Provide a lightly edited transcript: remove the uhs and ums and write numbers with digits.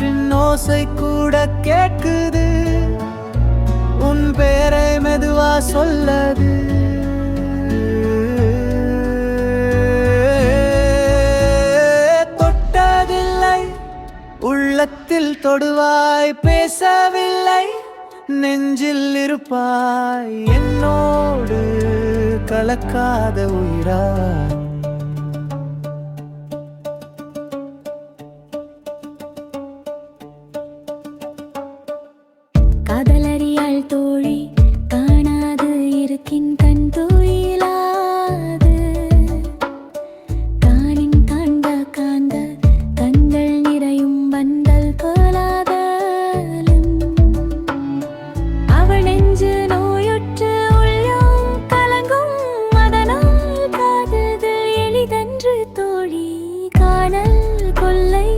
காற்றின் ஓசை கூட கேட்குது, உன் பேரை மெதுவா சொல்லது. தொட்டதில்லை, உள்ளத்தில் தொடுவாய், பேசவில்லை, நெஞ்சில் இருப்பாய், என்னோடு கலக்காத உயிரா. காதலறியாள் தோழி காணாது இருக்கின் கண் தூயிலாது, காணின் காண்க காண்க கண்கள் நிறையும் வந்தல் கோலாதலும், அவள் நெஞ்சு நோயுற்று உள்ளம் கலங்கும், அதனால் காதல் எளிதன்று தோழி. காணல் கொள்ளை